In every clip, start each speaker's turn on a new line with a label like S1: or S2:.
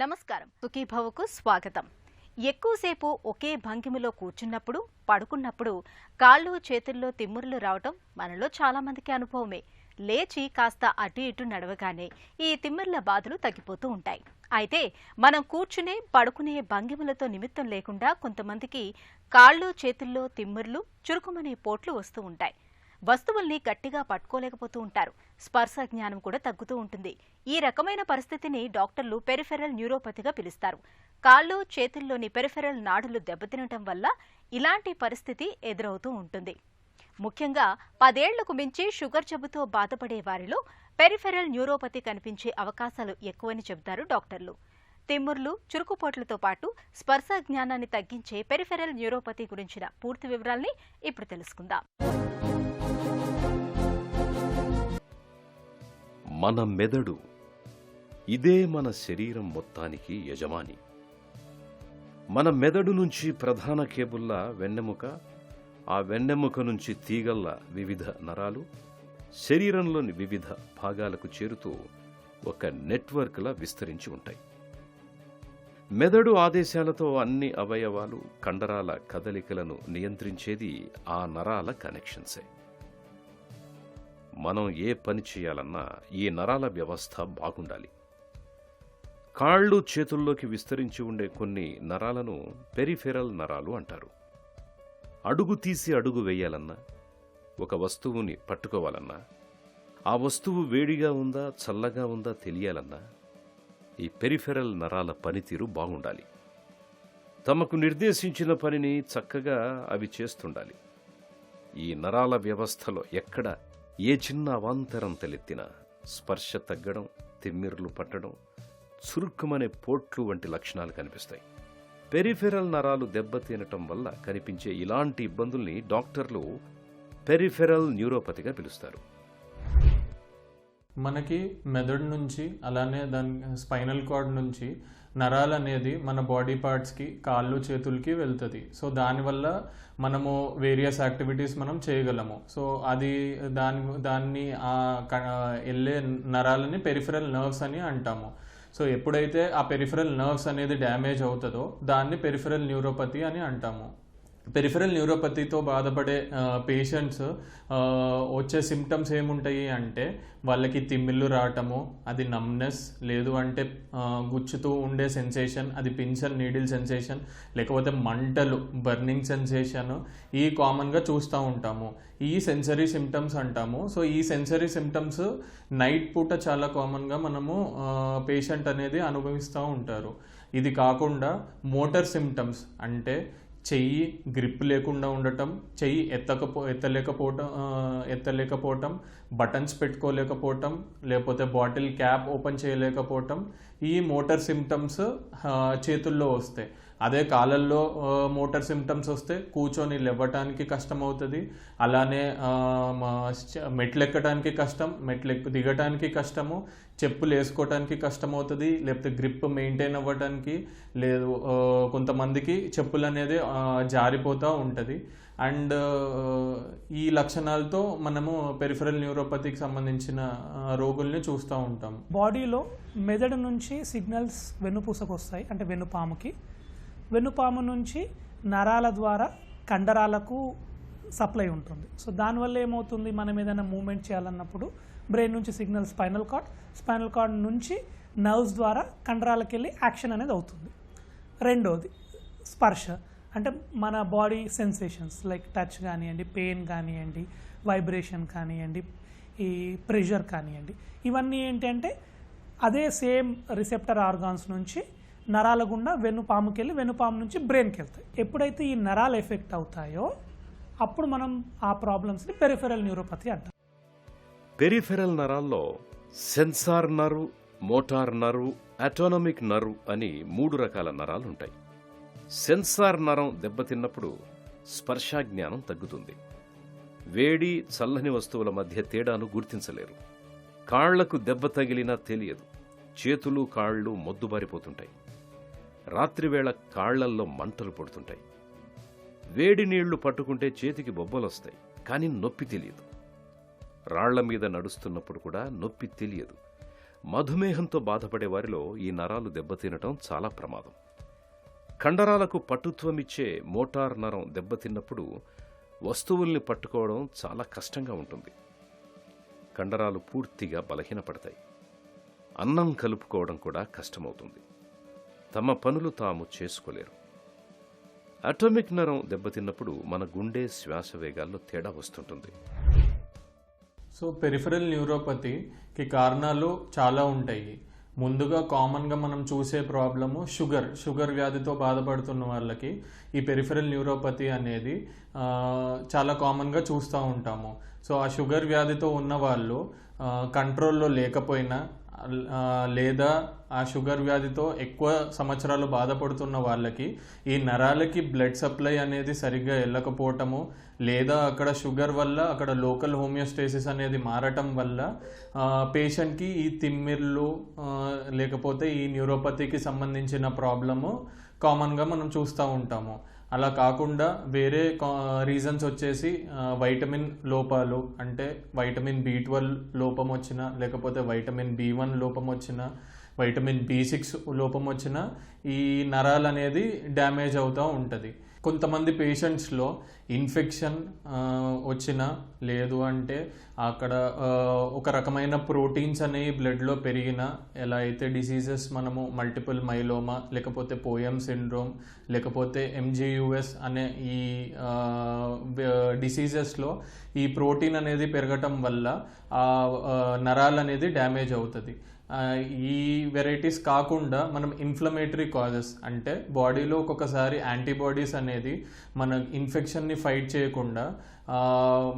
S1: నమస్కారం. సుఖీభవకు స్వాగతం. ఎక్కువసేపు ఒకే భంగిమలో కూర్చున్నప్పుడు, పడుకున్నప్పుడు కాళ్ళు చేతుల్లో తిమ్మురులు రావటం మనలో చాలా మందికి అనుభవమే. లేచి కాస్త అటు ఇటు నడవగానే ఈ తిమ్మిర్ల బాధలు తగ్గిపోతూ ఉంటాయి. అయితే మనం కూర్చునే పడుకునే భంగిమలతో నిమిత్తం లేకుండా కొంతమందికి కాళ్ళు చేతుల్లో తిమ్మిర్లు, చురుకుమనే పోట్లు వస్తూ ఉంటాయి. వస్తువుల్ని గట్టిగా పట్టుకోలేకపోతూ ఉంటారు. స్పర్శ జ్ఞానం కూడా తగ్గుతూ ఉంటుంది. ఈ రకమైన పరిస్థితిని డాక్టర్లు పెరిఫెరల్ న్యూరోపతిగా పిలుస్తారు. కాళ్ళు చేతుల్లోని పెరిఫెరల్ నాడులు దెబ్బతినటం వల్ల ఇలాంటి పరిస్థితి ఎదురవుతూ ఉంటుంది. ముఖ్యంగా 10 ఏళ్లకు మించి షుగర్ జబ్బుతో బాధపడే వారిలో పెరిఫెరల్ న్యూరోపతి కనిపించే అవకాశాలు ఎక్కువని చెబుతారు డాక్టర్లు. తిమ్ముర్లు, చురుకుపోట్లతో పాటు స్పర్శ జ్ఞానాన్ని తగ్గించే పెరిఫెరల్ న్యూరోపతి గురించిన పూర్తి వివరాల్ని ఇప్పుడు తెలుసుకుందాం.
S2: మన మెదడు ఇదే మన శరీరం మొత్తానికి యజమాని. మన మెదడు నుంచి ప్రధాన కేబుల్లా వెన్నెముక, ఆ వెన్నెముక నుంచి తీగల్ల వివిధ నరాలు శరీరంలోని వివిధ భాగాలకు చేరుతూ ఒక నెట్వర్క్లా విస్తరించి ఉంటాయి. మెదడు ఆదేశాలతో అన్ని అవయవాలు, కండరాల కదలికలను నియంత్రించేది ఆ నరాల కనెక్షన్సే. మనం ఏ పని చేయాలన్నా ఈ నరాల వ్యవస్థ బాగుండాలి. కాళ్ళు చేతుల్లోకి విస్తరించి ఉండే కొన్ని నరాలను పెరిఫెరల్ నరాలు అంటారు. అడుగు తీసి అడుగు వేయాలన్నా, ఒక వస్తువుని పట్టుకోవాలన్నా, ఆ వస్తువు వేడిగా ఉందా చల్లగా ఉందా తెలియాలన్నా ఈ పెరిఫెరల్ నరాల పనితీరు బాగుండాలి. తమకు నిర్దేశించిన పనిని చక్కగా అవి చేస్తుండాలి. ఈ నరాల వ్యవస్థలో ఎక్కడ ఏ చిన్న అవాంతరం తలెత్తినా స్పర్శ తగ్గడం, తిమ్మిర్లు పట్టడం, చురుక్కుమనే పోట్లు వంటి లక్షణాలు కనిపిస్తాయి. పెరిఫెరల్ నరాలు దెబ్బతినటం వల్ల కనిపించే ఇలాంటి ఇబ్బందుల్ని డాక్టర్లు పెరిఫెరల్ న్యూరోపతిగా పిలుస్తారు.
S3: మనకి మెదడు నుంచి అలానే దాని స్పైనల్ కార్డ్ నుంచి నరాలు అనేది మన బాడీ పార్ట్స్కి, కాళ్ళు చేతులకి వెళ్తుంది. సో దానివల్ల మనము వేరియస్ యాక్టివిటీస్ మనం చేయగలము. సో అది దాన్ని వెళ్ళే నరాలని పెరిఫెరల్ నర్వ్స్ అని అంటాము. సో ఎప్పుడైతే ఆ పెరిఫెరల్ నర్వ్స్ అనేది డ్యామేజ్ అవుతుందో దాన్ని పెరిఫెరల్ న్యూరోపతి అని అంటాము. పెరిఫెరల్ న్యూరోపతితో బాధపడే పేషెంట్స్ వచ్చే సిమ్టమ్స్ ఏముంటాయి అంటే వాళ్ళకి తిమ్మిళ్ళు రావటము, అది నమ్నెస్, లేదు అంటే గుచ్చుతూ ఉండే సెన్సేషన్, అది పిన్స్ అండ్ నీడిల్ సెన్సేషన్, లేకపోతే మంటలు, బర్నింగ్ సెన్సేషన్, ఈ కామన్గా చూస్తూ ఉంటాము. ఈ సెన్సరీ సిమ్టమ్స్ అంటాము. సో ఈ సెన్సరీ సిమ్టమ్స్ నైట్ పూట చాలా కామన్గా మనము పేషెంట్ అనేది అనుభవిస్తూ ఉంటారు. ఇది కాకుండా మోటార్ సిమ్టమ్స్ అంటే చెయ్యి గ్రిప్ లేకుండా ఉండటం, చెయ్యి ఎత్తలేకపోవటం, బటన్స్ పెట్టుకోలేకపోవటం, లేకపోతే బాటిల్ క్యాప్ ఓపెన్ చేయలేకపోవటం, ఈ మోటార్ సిమ్టమ్స్ చేతుల్లో వస్తాయి. అదే కాళ్ళల్లో మోటార్ సిమ్టమ్స్ వస్తే కూర్చొని లేవటానికి కష్టం అవుతుంది. అలానే మెట్లు ఎక్కడానికి కష్టం, దిగటానికి కష్టము, చెప్పులు వేసుకోవటానికి కష్టం అవుతుంది, లేకపోతే గ్రిప్ మెయింటైన్ అవ్వడానికి లేదు. కొంతమందికి చెప్పులు అనేది జారిపోతూ ఉంటుంది. అండ్ ఈ లక్షణాలతో మనము పెరిఫెరల్ న్యూరోపతికి సంబంధించిన రోగుల్ని చూస్తూ ఉంటాం.
S4: బాడీలో మెదడు నుంచి సిగ్నల్స్ వెన్నుపూసకు వస్తాయి, అంటే వెన్నుపాముకి. వెన్నుపాము నుంచి నరాల ద్వారా కండరాలకు సప్లై ఉంటుంది. సో దానివల్ల ఏమవుతుంది, మనం ఏదైనా మూవ్మెంట్ చేయాలన్నప్పుడు బ్రెయిన్ నుంచి సిగ్నల్ స్పైనల్ కార్డ్ నుంచి నర్వ్స్ ద్వారా కండరాలకు వెళ్ళి యాక్షన్ అనేది అవుతుంది. రెండోది స్పర్శ, అంటే మన బాడీ సెన్సేషన్స్ లైక్ టచ్ కానివ్వండి, పెయిన్ కానివ్వండి, వైబ్రేషన్ కానివ్వండి, ఈ ప్రెషర్ కానివ్వండి, ఇవన్నీ ఏంటంటే అదే సేమ్ రిసెప్టర్ ఆర్గాన్స్ నుంచి నరాల గుండా వెన్నుపాముకి వెళ్ళి వెన్నుపాము నుంచి బ్రెయిన్కి వెళ్తాయి. ఎప్పుడైతే ఈ నరాలు ఎఫెక్ట్ అవుతాయో అప్పుడు మనం ఆ ప్రాబ్లమ్స్ని పెరిఫెరల్ న్యూరోపతి అంటాం.
S2: పెరిఫెరల్ నరాల్లో sensor nerve, motor nerve, autonomic nerve అని 3 రకాల నరాలు ఉంటాయి. సెన్సార్ నరం దెబ్బతిన్నప్పుడు స్పర్శా జ్ఞానం తగ్గుతుంది. వేడి చల్లని వస్తువుల మధ్య తేడాను గుర్తించలేరు. కాళ్లకు దెబ్బ తగిలినా తెలియదు. చేతులు కాళ్ళు మొద్దుబారిపోతుంటాయి. రాత్రివేళ కాళ్లల్లో మంటలు పడుతుంటాయి. వేడి నీళ్లు పట్టుకుంటే చేతికి బొబ్బలొస్తాయి, కానీ నొప్పి తెలియదు. రాళ్ల మీద నడుస్తున్నప్పుడు కూడా నొప్పి తెలియదు. మధుమేహంతో బాధపడే వారిలో ఈ నరాలు దెబ్బతినటం చాలా ప్రమాదం. కండరాలకు పటుత్వమిచ్చే మోటార్ నరం దెబ్బతిన్నప్పుడు వస్తువుల్ని పట్టుకోవడం చాలా కష్టంగా ఉంటుంది. కండరాలు పూర్తిగా బలహీనపడతాయి. అన్నం కలుపుకోవడం కూడా కష్టమవుతుంది. తమ పనులు తాము చేసుకోలేరు. అటామిక్ నరం దెబ్బతిన్నప్పుడు మన గుండె శ్వాస వేగాల్లో తేడా వస్తుంటుంది.
S3: సో పెరిఫెరల్ న్యూరోపతికి కారణాలు చాలా ఉంటాయి. ముందుగా కామన్గా మనం చూసే ప్రాబ్లము షుగర్ వ్యాధితో బాధపడుతున్న వాళ్ళకి ఈ పెరిఫెరల్ న్యూరోపతి అనేది చాలా కామన్గా చూస్తూ ఉంటాము. సో ఆ షుగర్ వ్యాధితో ఉన్న వాళ్ళు కంట్రోల్లో లేకపోయినా లేదా ఆ షుగర్ వ్యాధితో ఎక్కువ సంవత్సరాలు బాధపడుతున్న వాళ్ళకి ఈ నరాలకి బ్లడ్ సప్లై అనేది సరిగ్గా వెళ్ళకపోవటము, లేదా అక్కడ షుగర్ వల్ల అక్కడ లోకల్ హోమియోస్టేసిస్ అనేది మారటం వల్ల పేషెంట్కి ఈ తిమ్మిర్లు లేకపోతే ఈ న్యూరోపతికి సంబంధించిన ప్రాబ్లము కామన్గా మనం చూస్తూ ఉంటాము. అలా కాకుండా వేరే రీజన్స్ వచ్చేసి వైటమిన్ లోపాలు, అంటే వైటమిన్ B12 లోపం వచ్చినా, లేకపోతే వైటమిన్ B1 లోపం వచ్చినా, వైటమిన్ B6 లోపం వచ్చినా ఈ నరాలు అనేది డ్యామేజ్ అవుతూ ఉంటుంది. కొంతమంది పేషెంట్స్లో ఇన్ఫెక్షన్ వచ్చినా, లేదు అంటే అక్కడ ఒక రకమైన ప్రోటీన్స్ అనేవి బ్లడ్లో పెరిగినా, ఎలా అయితే డిసీజెస్ మనము మల్టిపుల్ మైలోమా, లేకపోతే పోయమ్ సిండ్రోమ్, లేకపోతే MGUS అనే ఈ డిసీజెస్లో ఈ ప్రోటీన్ అనేది పెరగటం వల్ల నరాలు అనేది డ్యామేజ్ అవుతుంది. ఈ వెరైటీస్ కాకుండా మనం ఇన్ఫ్లమేటరీ కాజెస్, అంటే బాడీలో ఒక్కొక్కసారి యాంటీబాడీస్ అనేది మన ఇన్ఫెక్షన్ని ఫైట్ చేయకుండా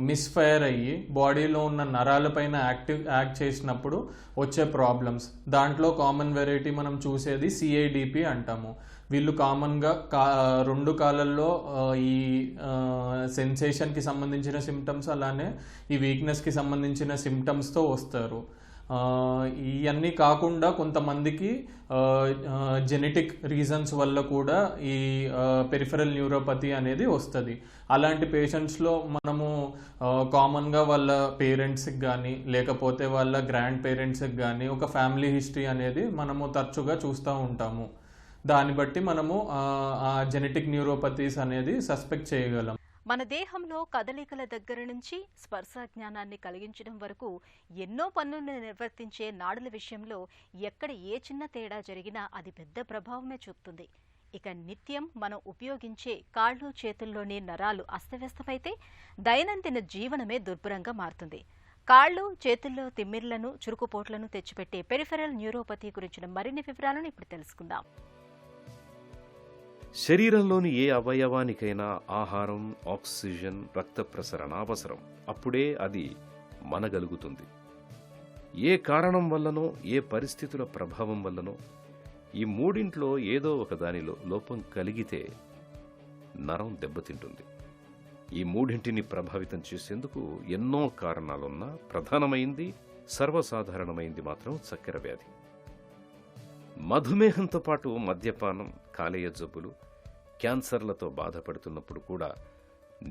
S3: మిస్ఫైర్ అయ్యి బాడీలో ఉన్న నరాలపైన యాక్ట్ చేసినప్పుడు వచ్చే ప్రాబ్లమ్స్, దాంట్లో కామన్ వెరైటీ మనం చూసేది CIDP అంటాము. వీళ్ళు కామన్గా రెండు కాళ్ళల్లో ఈ సెన్సేషన్కి సంబంధించిన సిమ్టమ్స్, అలానే ఈ వీక్నెస్కి సంబంధించిన సిమ్టమ్స్తో వస్తారు. ఇవన్నీ కాకుండా కొంతమందికి జెనెటిక్ రీజన్స్ వల్ల కూడా ఈ పెరిఫెరల్ న్యూరోపతి అనేది వస్తుంది. అలాంటి పేషెంట్స్లో మనము కామన్గా వాళ్ళ పేరెంట్స్కి కానీ, లేకపోతే వాళ్ళ గ్రాండ్ పేరెంట్స్కి కానీ ఒక ఫ్యామిలీ హిస్టరీ అనేది మనము తరచుగా చూస్తూ ఉంటాము. దాన్ని బట్టి మనము ఆ జెనెటిక్ న్యూరోపతీస్ అనేది సస్పెక్ట్ చేయగలం.
S1: మన దేహంలో కదలికల దగ్గర నుంచి స్పర్శ జ్ఞానాన్ని కలిగించడం వరకు ఎన్నో పనులను నిర్వర్తించే నాడుల విషయంలో ఎక్కడ ఏ చిన్న తేడా జరిగినా అది పెద్ద ప్రభావమే చూపుతుంది. ఇక నిత్యం మనం ఉపయోగించే కాళ్ళు చేతుల్లోని నరాలు అస్తవ్యస్తమైతే దైనందిన జీవనమే దుర్భరంగా మారుతుంది. కాళ్ళు చేతుల్లో తిమ్మిర్లను, చురుకుపోట్లను తెచ్చిపెట్టే పెరిఫెరల్ న్యూరోపతి గురించిన మరిన్ని వివరాలను ఇప్పుడు తెలుసుకుందాం.
S2: శరీరంలోని ఏ అవయవానికైనా ఆహారం, ఆక్సిజన్, రక్త ప్రసరణ అవసరం. అప్పుడే అది మనగలుగుతుంది. ఏ కారణం వల్లనో, ఏ పరిస్థితుల ప్రభావం వల్లనో ఈ మూడింట్లో ఏదో ఒక దానిలో లోపం కలిగితే నరం దెబ్బతింటుంది. ఈ మూడింటిని ప్రభావితం చేసేందుకు ఎన్నో కారణాలున్నా ప్రధానమైంది, సర్వసాధారణమైంది మాత్రం చక్కెర వ్యాధి. మధుమేహంతో పాటు మద్యపానం, కాలేయ జబ్బులు, క్యాన్సర్లతో బాధపడుతున్నప్పుడు కూడా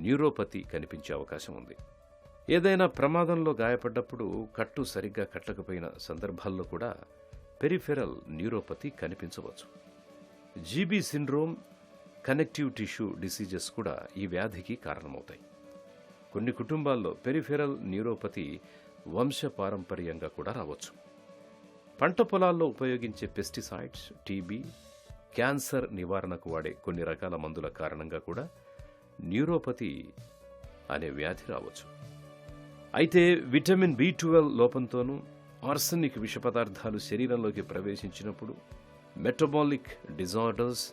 S2: న్యూరోపతి కనిపించే అవకాశం ఉంది. ఏదైనా ప్రమాదంలో గాయపడ్డప్పుడు కట్టు సరిగ్గా కట్టకపోయిన సందర్భాల్లో కూడా పెరిఫెరల్ న్యూరోపతి కనిపించవచ్చు. GB syndrome, connective tissue diseases కూడా ఈ వ్యాధికి కారణమవుతాయి. కొన్ని కుటుంబాల్లో పెరిఫెరల్ న్యూరోపతి వంశపారంపర్యంగా కూడా రావచ్చు. పంట పొలాల్లో ఉపయోగించే పెస్టిసైడ్స్, టీబీ, క్యాన్సర్ నివారణకు వాడే కొన్ని రకాల మందుల కారణంగా కూడా న్యూరోపతి అనే వ్యాధి రావచ్చు. అయితే విటమిన్ B12 లోపంతోనూ, ఆర్సెనిక్ విష పదార్థాలు శరీరంలోకి ప్రవేశించినప్పుడు, మెటబాలిక్ డిజార్డర్స్,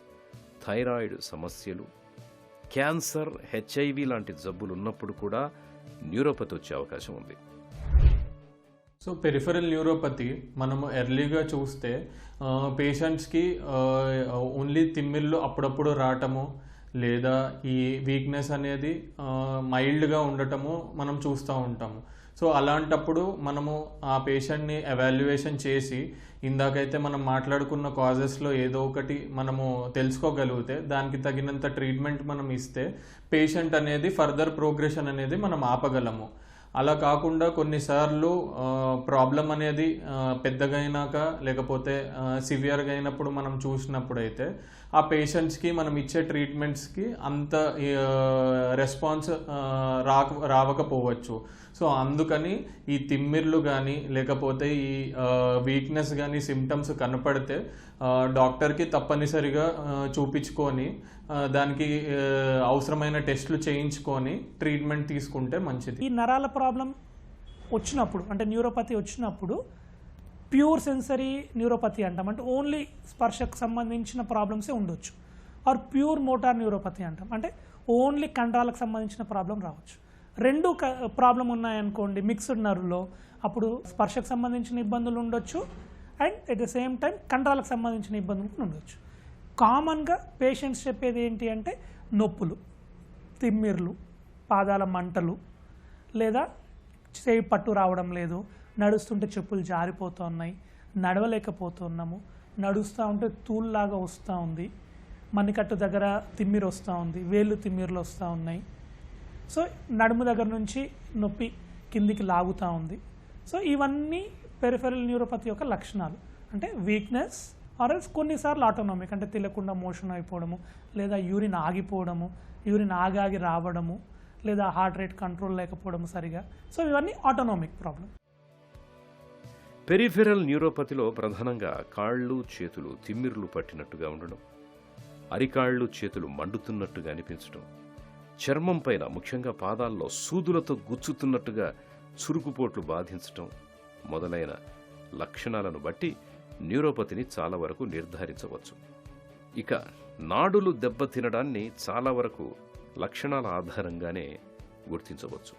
S2: థైరాయిడ్ సమస్యలు, క్యాన్సర్, HIV లాంటి జబ్బులున్నప్పుడు కూడా న్యూరోపతి వచ్చే అవకాశం ఉంది.
S3: సో పెరిఫెరల్ న్యూరోపతి మనము ఎర్లీగా చూస్తే పేషెంట్స్కి ఓన్లీ తిమ్మిర్లు అప్పుడప్పుడు రావటము, లేదా ఈ వీక్నెస్ అనేది మైల్డ్గా ఉండటము మనం చూస్తూ ఉంటాము. సో అలాంటప్పుడు మనము ఆ పేషెంట్ని ఎవాల్యుయేషన్ చేసి, ఇందాకైతే మనం మాట్లాడుకున్న కాజెస్లో ఏదో ఒకటి మనము తెలుసుకోగలిగితే దానికి తగినంత ట్రీట్మెంట్ మనం ఇస్తే పేషెంట్ అనేది ఫర్దర్ ప్రోగ్రెషన్ అనేది మనం ఆపగలము. అలా కాకుండా కొన్నిసార్లు ప్రాబ్లం అనేది పెద్దగా అయినాక లేకపోతే సివియర్గా అయినప్పుడు మనం చూసినప్పుడు అయితే ఆ పేషెంట్స్కి మనం ఇచ్చే ట్రీట్మెంట్స్కి అంత రెస్పాన్స్ రావకపోవచ్చు. సో అందుకని ఈ తిమ్మిర్లు కానీ లేకపోతే ఈ వీక్నెస్ కానీ సిమ్టమ్స్ కనపడితే డాక్టర్కి తప్పనిసరిగా చూపించుకొని దానికి అవసరమైన టెస్టులు చేయించుకొని ట్రీట్మెంట్ తీసుకుంటే మంచిది.
S4: ఈ నరాల ప్రాబ్లం వచ్చినప్పుడు అంటే న్యూరోపతి వచ్చినప్పుడు ప్యూర్ సెన్సరీ న్యూరోపతి అంటాం, అంటే ఓన్లీ స్పర్శకు సంబంధించిన ప్రాబ్లమ్సే ఉండొచ్చు. ఆర్ ప్యూర్ మోటార్ న్యూరోపతి అంటాం, అంటే ఓన్లీ కండరాలకు సంబంధించిన ప్రాబ్లం రావచ్చు. రెండు ప్రాబ్లం ఉన్నాయనుకోండి మిక్స్డ్ నర్వ్లో, అప్పుడు స్పర్శకు సంబంధించిన ఇబ్బందులు ఉండొచ్చు and at the same time కండరాలకు సంబంధించిన ఇబ్బందులు కూడా ఉండొచ్చు. కామన్గా పేషెంట్స్ చెప్పేది ఏంటి అంటే నొప్పులు, తిమ్మిర్లు, పాదాల మంటలు, లేదా చేయి పట్టు రావడం లేదు, నడుస్తుంటే చెప్పులు జారిపోతున్నాయి, నడవలేకపోతున్నాము, నడుస్తూ ఉంటే తూల్లాగా వస్తూ ఉంది, మణికట్టు దగ్గర తిమ్మిరి వస్తూ ఉంది, వేళ్ళు తిమ్మిర్లు వస్తూ ఉన్నాయి, సో నడుము దగ్గర నుంచి నొప్పి కిందికి లాగుతూ ఉంది. సో ఇవన్నీ పెరిఫెరల్ న్యూరోపతి యొక్క లక్షణాలు. అంటే వీక్నెస్ ఆర్ఎల్స్ కొన్నిసార్లు ఆటోనామిక్, అంటే తెలియకుండా మోషన్ అయిపోవడము, లేదా యూరిన్ ఆగిపోవడము, యూరిన్ ఆగి రావడము, లేదా హార్ట్ రేట్ కంట్రోల్ లేకపోవడము సరిగా. సో ఇవన్నీ ఆటోనామిక్ ప్రాబ్లం.
S2: పెరిఫెరల్ న్యూరోపతిలో ప్రధానంగా కాళ్ళు చేతులు తిమ్మిర్లు పట్టినట్టుగా ఉండడం, అరికాళ్ళు చేతులు మండుతున్నట్టుగా అనిపించడం, చర్మం పైన ముఖ్యంగా పాదాల్లో సూదులతో గుచ్చుతున్నట్టుగా చురుకుపోట్లు బాధించటం మొదలైన లక్షణాలను బట్టి న్యూరోపతిని చాలా వరకు నిర్ధారించవచ్చు. ఇక నాడులు దెబ్బతినడాన్ని చాలా వరకు లక్షణాల ఆధారంగానే గుర్తించవచ్చు.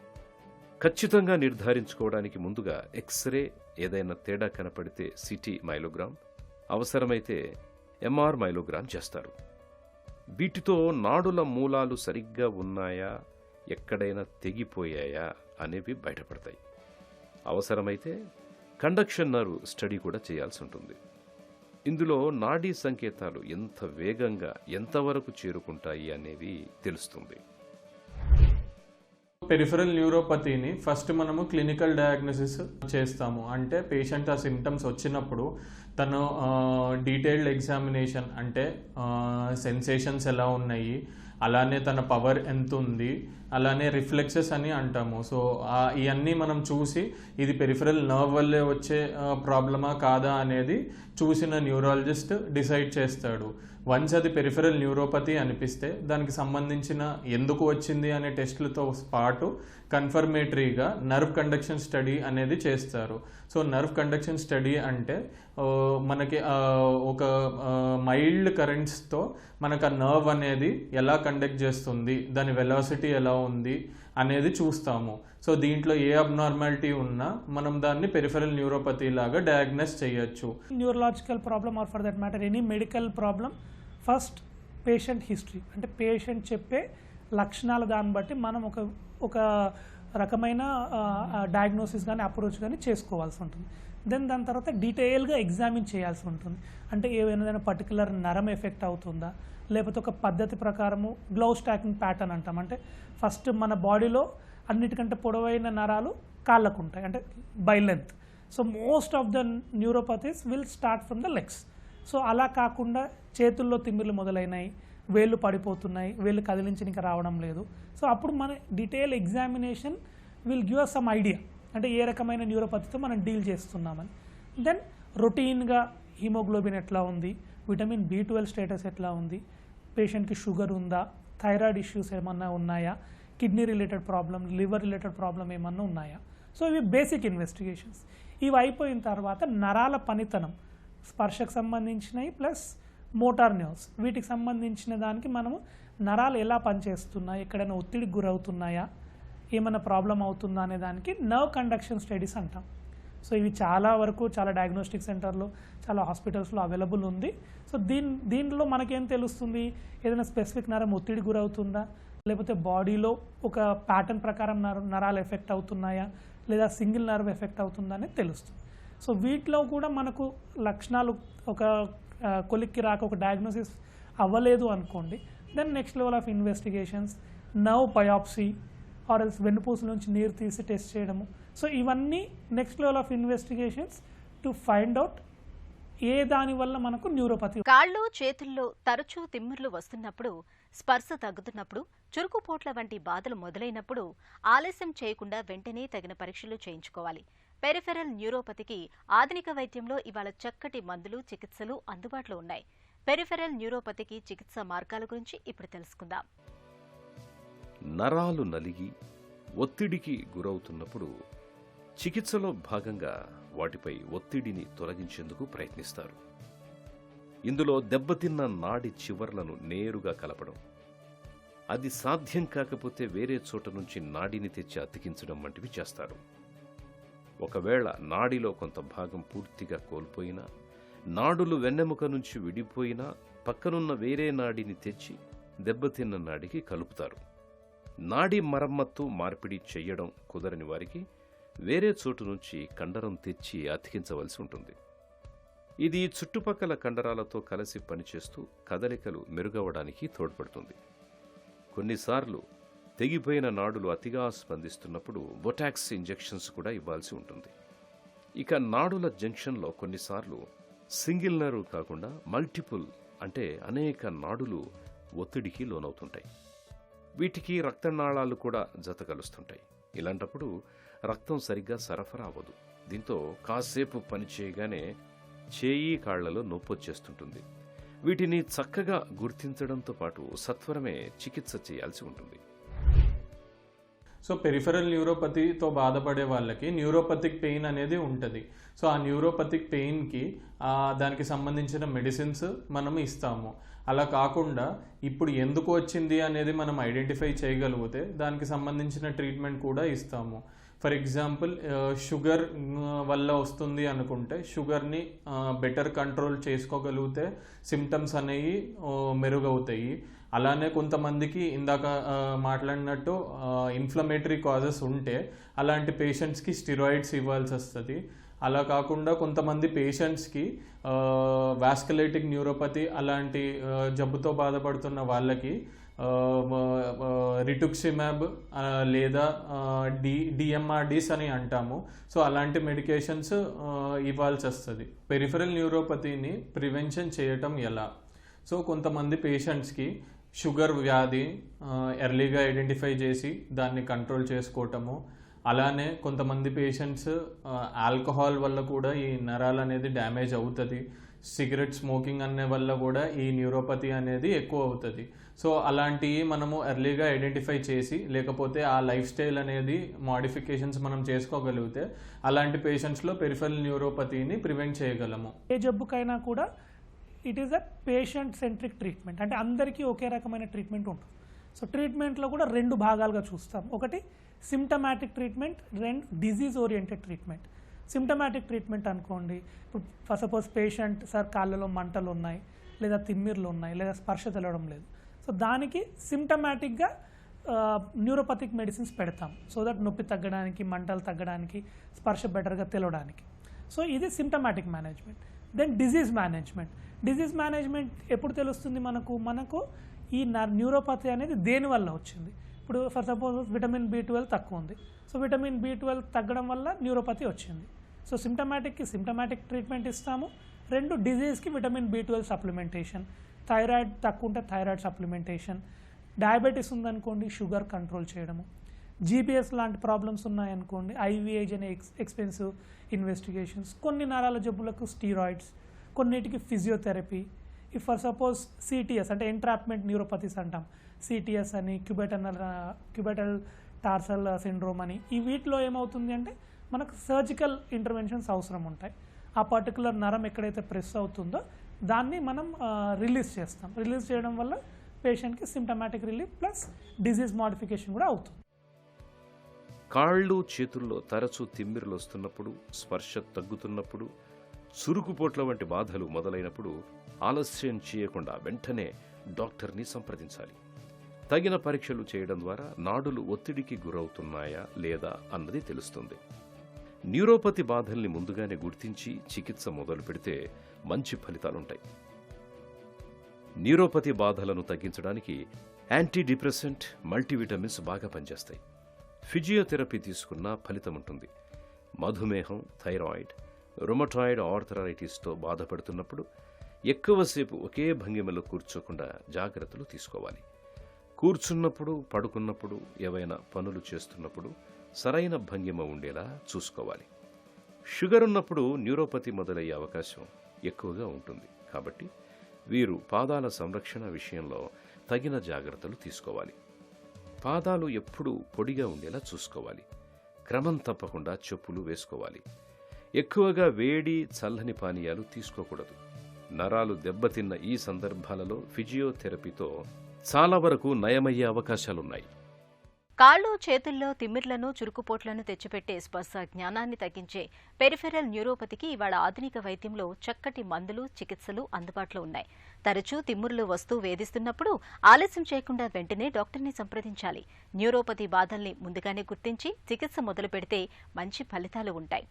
S2: ఖచ్చితంగా నిర్ధారించుకోవడానికి ముందుగా ఎక్స్రే, ఏదైనా తేడా కనపడితే సిటీ మైలోగ్రామ్, అవసరమైతే ఎంఆర్ మైలోగ్రామ్ చేస్తారు. వీటితో నాడుల మూలాలు సరిగ్గా ఉన్నాయా, ఎక్కడైనా తెగిపోయాయా అనేవి బయటపడతాయి. అవసరమైతే కండక్షన్ నర్వ్ స్టడీ కూడా చేయాల్సి ఉంటుంది. ఇందులో నాడీ సంకేతాలు ఎంత వేగంగా ఎంతవరకు చేరుకుంటాయి అనేవి తెలుస్తుంది.
S3: పెరిఫెరల్ న్యూరోపతిని ఫస్ట్ మనము క్లినికల్ డయాగ్నోసిస్ చేస్తాము. అంటే పేషెంట్ ఆ సిమ్టమ్స్ వచ్చినప్పుడు తను డీటెయిల్డ్ ఎగ్జామినేషన్, అంటే సెన్సేషన్స్ ఎలా ఉన్నాయి, అలానే తన పవర్ ఎంత ఉంది, అలానే రిఫ్లెక్సెస్ అని అంటాము. సో ఇవన్నీ మనం చూసి ఇది పెరిఫెరల్ నర్వ్ వల్లే వచ్చే ప్రాబ్లమా కాదా అనేది చూసిన న్యూరాలజిస్ట్ డిసైడ్ చేస్తాడు. వన్స్ అది పెరిఫెరల్ న్యూరోపతి అనిపిస్తే దానికి సంబంధించిన ఎందుకు వచ్చింది అనే టెస్టులతో పాటు కన్ఫర్మేటరీగా నర్వ్ కండక్షన్ స్టడీ అనేది చేస్తారు. సో నర్వ్ కండక్షన్ స్టడీ అంటే మనకి ఒక మైల్డ్ కరెంట్స్తో మనకు ఆ నర్వ్ అనేది ఎలా కండక్ట్ చేస్తుంది, దాని వెలాసిటీ ఎలా ఉంది అనేది చూస్తాము. సో దీంట్లో ఏ అబ్నార్మాలిటీ ఉన్నా మనం దాన్ని పెరిఫెరల్ న్యూరోపతి లాగా డయాగ్నోస్ చేయొచ్చు.
S4: Neurological problem or for that matter any medical problem, first patient history, అంటే పేషెంట్ చెప్పే లక్షణాల దాన్ని బట్టి మనం ఒక రకమైన డయాగ్నోసిస్ కానీ అప్రోచ్ కానీ చేసుకోవాల్సి ఉంటుంది. దాని తర్వాత డీటెయిల్గా ఎగ్జామిన్ చేయాల్సి ఉంటుంది. అంటే ఏదైనా పర్టికులర్ నరం ఎఫెక్ట్ అవుతుందా, లేకపోతే ఒక పద్ధతి ప్రకారము గ్లౌ స్టాకింగ్ ప్యాటర్న్ అంటాం. అంటే ఫస్ట్ మన బాడీలో అన్నిటికంటే పొడవైన నరాలు కాళ్ళకు ఉంటాయి, అంటే by length. So most of the neuropathies will start from the legs. So అలా కాకుండా చేతుల్లో తిమ్మిర్లు మొదలైనాయి, వేళ్ళు పడిపోతున్నాయి, వేళ్ళు కదిలించడానికి రావడం లేదు. సో అప్పుడు మన detail examination will give us some idea, అంటే ఏ రకమైన న్యూరోపతితో మనం డీల్ చేస్తున్నామని. దెన్ రొటీన్గా హీమోగ్లోబిన్ ఎట్లా ఉంది, విటమిన్ B12 స్టేటస్ ఎట్లా ఉంది, పేషెంట్కి షుగర్ ఉందా, థైరాయిడ్ ఇష్యూస్ ఏమన్నా ఉన్నాయా, kidney related problem, liver related problem ఏమన్నా ఉన్నాయా. సో ఇవి బేసిక్ ఇన్వెస్టిగేషన్స్. ఇవి అయిపోయిన తర్వాత నరాల పనితనం, స్పర్శకు సంబంధించినవి ప్లస్ మోటార్ న్యూస్, వీటికి సంబంధించిన దానికి మనము నరాలు ఎలా పనిచేస్తున్నాయి, ఎక్కడైనా ఒత్తిడికి గురవుతున్నాయా, ఏమైనా ప్రాబ్లం అవుతుందా అనే దానికి నర్వ్ కండక్షన్ స్టడీస్ అంటాం. సో ఇవి చాలా వరకు చాలా డయాగ్నోస్టిక్ సెంటర్లో, చాలా హాస్పిటల్స్లో అవైలబుల్ ఉంది. సో దీంట్లో మనకేం తెలుస్తుంది, ఏదైనా స్పెసిఫిక్ నరం ఒత్తిడి గురవుతుందా, లేకపోతే బాడీలో ఒక ప్యాటర్న్ ప్రకారం నరాలు ఎఫెక్ట్ అవుతున్నాయా, లేదా సింగిల్ నర్వ్ ఎఫెక్ట్ అవుతుందా అనేది తెలుస్తుంది. సో వీటిలో కూడా మనకు లక్షణాలు ఒక కొలిక్కి రాక ఒక డయాగ్నోసిస్ అవ్వలేదు అనుకోండి, then next level of investigations, nerve biopsy or else వెన్నుపూసల నుంచి నీరు తీసి టెస్ట్ చేయడము. సో ఇవన్నీ next level of investigations to find out ఏ దాని వల్ల మనకు న్యూరోపతి.
S1: కాళ్ళు చేతుల్లో తరచూ తిమ్మిర్లు వస్తున్నప్పుడు, స్పర్శ తగ్గుతున్నప్పుడు, చురుకుపోట్ల వంటి బాధలు మొదలైనప్పుడు ఆలస్యం చేయకుండా వెంటనే తగిన పరీక్షలు చేయించుకోవాలి. పెరిఫెరల్ న్యూరోపతికి ఆధునిక వైద్యంలో ఇవాళ చక్కటి మందులు, చికిత్సలు అందుబాటులో ఉన్నాయి. పెరిఫెరల్ న్యూరోపతికి చికిత్స మార్గాల గురించి ఇప్పుడు తెలుసుకుందాం.
S2: నరాలు నలిగి ఒత్తిడికి గురవుతున్నప్పుడు చికిత్సలో భాగంగా వాటిపై ఒత్తిడిని తొలగించేందుకు ప్రయత్నిస్తారు. ఇందులో దెబ్బతిన్న నాడి చివర్లను నేరుగా కలపడం, అది సాధ్యం కాకపోతే వేరే చోట నుంచి నాడిని తెచ్చి అతికించడం వంటివి చేస్తారు. ఒకవేళ నాడిలో కొంత భాగం పూర్తిగా కోల్పోయినా, నాడులు వెన్నెముక నుంచి విడిపోయినా పక్కనున్న వేరే నాడిని తెచ్చి దెబ్బతిన్న నాడికి కలుపుతారు. నాడి మరమ్మత్తు మార్పిడి చెయ్యడం కుదరని వారికి వేరే చోటు నుంచి కండరం తెచ్చి అతికించవలసి ఉంటుంది. ఇది చుట్టుపక్కల కండరాలతో కలిసి పనిచేస్తూ కదలికలు మెరుగవడానికి తోడ్పడుతుంది. కొన్నిసార్లు తెగిపోయిన నాడులు అతిగా స్పందిస్తున్నప్పుడు బొటాక్స్ ఇంజెక్షన్స్ కూడా ఇవ్వాల్సి ఉంటుంది. ఇక నాడుల జంక్షన్లో కొన్నిసార్లు సింగిల్ నర్వ్ కాకుండా మల్టిపుల్ అంటే అనేక నాడులు ఒత్తిడికి లోనవుతుంటాయి. వీటికి రక్తనాళాలు కూడా జతకలుస్తుంటాయి. ఇలాంటప్పుడు రక్తం సరిగ్గా సరఫరా అవ్వదు. దీంతో కాసేపు పనిచేయగానే చేయి కాళ్లలో నొప్పొచ్చేస్తుంటుంది. వీటిని చక్కగా గుర్తించడంతో పాటు సత్వరమే చికిత్స చేయాల్సి ఉంటుంది.
S3: సో పెరిఫెరల్ న్యూరోపతితో బాధపడే వాళ్ళకి న్యూరోపతిక్ పెయిన్ అనేది ఉంటుంది. సో ఆ న్యూరోపతిక్ పెయిన్కి దానికి సంబంధించిన మెడిసిన్స్ మనం ఇస్తాము. అలా కాకుండా ఇప్పుడు ఎందుకు వచ్చింది అనేది మనం ఐడెంటిఫై చేయగలిగితే దానికి సంబంధించిన ట్రీట్మెంట్ కూడా ఇస్తాము. ఫర్ ఎగ్జాంపుల్ షుగర్ వల్ల వస్తుంది అనుకుంటే షుగర్ని బెటర్ కంట్రోల్ చేసుకోగలిగితే సిమ్టమ్స్ అనేవి మెరుగవుతాయి. అలానే కొంతమందికి ఇందాక మాట్లాడినట్టు ఇన్ఫ్లమేటరీ కాజెస్ ఉంటే అలాంటి పేషెంట్స్కి స్టిరాయిడ్స్ ఇవ్వాల్సి వస్తుంది. అలా కాకుండా కొంతమంది పేషెంట్స్కి వాస్కులైటిక్ న్యూరోపతి అలాంటి జబ్బుతో బాధపడుతున్న వాళ్ళకి రిటుక్సిమాబ్ లేదా డిఎంఆర్డీస్ అని అంటాము. సో అలాంటి మెడికేషన్స్ ఇవ్వాల్సి వస్తుంది. పెరిఫెరల్ న్యూరోపతిని ప్రివెన్షన్ చేయటం ఎలా? సో కొంతమంది పేషెంట్స్కి షుగర్ వ్యాధి ఎర్లీగా ఐడెంటిఫై చేసి దాన్ని కంట్రోల్ చేసుకోవటము, అలానే కొంతమంది పేషెంట్స్ ఆల్కహాల్ వల్ల కూడా ఈ నరాలు అనేది డ్యామేజ్ అవుతుంది. సిగరెట్ స్మోకింగ్ అనే వల్ల కూడా ఈ న్యూరోపతి అనేది ఎక్కువ అవుతుంది. సో అలాంటివి మనము ఎర్లీగా ఐడెంటిఫై చేసి లేకపోతే ఆ లైఫ్ స్టైల్ అనేది మాడిఫికేషన్స్ మనం చేసుకోగలిగితే అలాంటి పేషెంట్స్లో పెరిఫెరల్ న్యూరోపతిని ప్రివెంట్ చేయగలము.
S4: ఏ జబ్బుకైనా కూడా it is a patient centric treatment, అంటే అందరికీ ఒకే రకమైన ట్రీట్మెంట్ ఉంటుంది. సో ట్రీట్మెంట్లో కూడా రెండు భాగాలుగా చూస్తాం. ఒకటి సిమ్టమాటిక్ ట్రీట్మెంట్, రెండు disease oriented treatment. Symptomatic treatment అనుకోండి, ఇప్పుడు ఫర్ సపోజ్ పేషెంట్ సార్ కాళ్ళలో మంటలు ఉన్నాయి, లేదా తిమ్మిర్లు ఉన్నాయి, లేదా స్పర్శ తెలవడం లేదు. సో దానికి సిమ్టమాటిక్గా న్యూరోపతిక్ మెడిసిన్స్ పెడతాం, సో దట్ నొప్పి తగ్గడానికి, మంటలు తగ్గడానికి, స్పర్శ బెటర్గా తెలవడానికి. సో ఇది symptomatic management. Then disease management. Disease management ఎప్పుడు తెలుస్తుంది మనకు ఈ న్యూరోపతి అనేది దేనివల్ల వచ్చింది. ఇప్పుడు ఫర్ సపోజ్ విటమిన్ B12 తక్కువ ఉంది, సో విటమిన్ B12 తగ్గడం వల్ల న్యూరోపతి వచ్చింది. సో సిమ్టమాటిక్కి సిమ్టమాటిక్ ట్రీట్మెంట్ ఇస్తాము. రెండు డిజీజ్కి విటమిన్ B12 సప్లిమెంటేషన్, థైరాయిడ్ తక్కువ ఉంటే థైరాయిడ్ సప్లిమెంటేషన్, డయాబెటీస్ ఉందనుకోండి షుగర్ కంట్రోల్ చేయడము, జీబీఎస్ లాంటి ప్రాబ్లమ్స్ ఉన్నాయనుకోండి ఐవీఏజ్ అనే ఎక్స్పెన్సివ్ ఇన్వెస్టిగేషన్స్, కొన్ని నరాల జబ్బులకు స్టీరాయిడ్స్, కొన్నిటికి physiotherapy. If for suppose CTS అంటే ఎంట్రాప్మెంట్ న్యూరోపతిస్ అంటాం, సిటిఎస్ అని, క్యూబెటల్ టార్సల్ సిండ్రోమ్ అని, ఈ వీటిలో ఏమవుతుంది అంటే మనకు సర్జికల్ ఇంటర్వెన్షన్స్ అవసరం ఉంటాయి. ఆ పర్టికులర్ నరం ఎక్కడైతే ప్రెస్ అవుతుందో దాన్ని మనం రిలీజ్ చేస్తాం. రిలీజ్ చేయడం వల్ల పేషెంట్కి symptomatic relief plus disease modification కూడా అవుతుంది.
S2: కాళ్ళు చేతుల్లో తరచూ తిమ్మిరులు వస్తున్నప్పుడు, స్పర్శ తగ్గుతున్నప్పుడు, చురుకుపోట్ల వంటి బాధలు మొదలైనప్పుడు ఆలస్యం చేయకుండా వెంటనే డాక్టర్ని సంప్రదించాలి. తగిన పరీక్షలు చేయడం ద్వారా నాడులు ఒత్తిడికి గురవుతున్నాయా లేదా అన్నది తెలుస్తుంది. న్యూరోపతి బాధల్ని ముందుగానే గుర్తించి చికిత్స మొదలు పెడితే మంచి ఫలితాలుంటాయి. న్యూరోపతి బాధలను తగ్గించడానికి యాంటీ డిప్రెసెంట్, మల్టీవిటమిన్స్ బాగా పనిచేస్తాయి. ఫిజియోథెరపీ తీసుకున్నా ఫలితం ఉంటుంది. మధుమేహం, థైరాయిడ్, రుమటాయిడ్ ఆర్థరైటిస్తో బాధపడుతున్నప్పుడు ఎక్కువసేపు ఒకే భంగిమలో కూర్చోకుండా జాగ్రత్తలు తీసుకోవాలి. కూర్చున్నప్పుడు, పడుకున్నప్పుడు, ఏవైనా పనులు చేస్తున్నప్పుడు సరైన భంగిమ ఉండేలా చూసుకోవాలి. షుగర్ ఉన్నప్పుడు న్యూరోపతి మొదలయ్యే అవకాశం ఎక్కువగా ఉంటుంది. కాబట్టి వీరు పాదాల సంరక్షణ విషయంలో తగిన జాగ్రత్తలు తీసుకోవాలి. పాదాలు ఎప్పుడూ పొడిగా ఉండేలా చూసుకోవాలి. క్రమం తప్పకుండా చెప్పులు వేసుకోవాలి. ఎక్కువగా వేడి, చల్లని పానీయాలు తీసుకోకూడదు. నరాలు దెబ్బతిన్న ఈ సందర్భాలలో ఫిజియోథెరపీతో చాలా వరకు నయమయ్యే అవకాశాలున్నాయి.
S1: కాళ్ళు, చేతుల్లో తిమ్మిర్లను, చురుకుపోట్లను తెచ్చిపెట్టే స్పర్శ జ్ఞానాన్ని తగ్గించే పెరిఫెరల్ న్యూరోపతికి ఇవాళ ఆధునిక వైద్యంలో చక్కటి మందులు, చికిత్సలు అందుబాటులో ఉన్నాయి. తరచూ తిమ్మురులు వస్తూ వేధిస్తున్నప్పుడు ఆలస్యం చేయకుండా వెంటనే డాక్టర్ని సంప్రదించాలి. న్యూరోపతి బాధల్ని ముందుగానే గుర్తించి చికిత్స మొదలు పెడితే మంచి ఫలితాలు ఉంటాయి.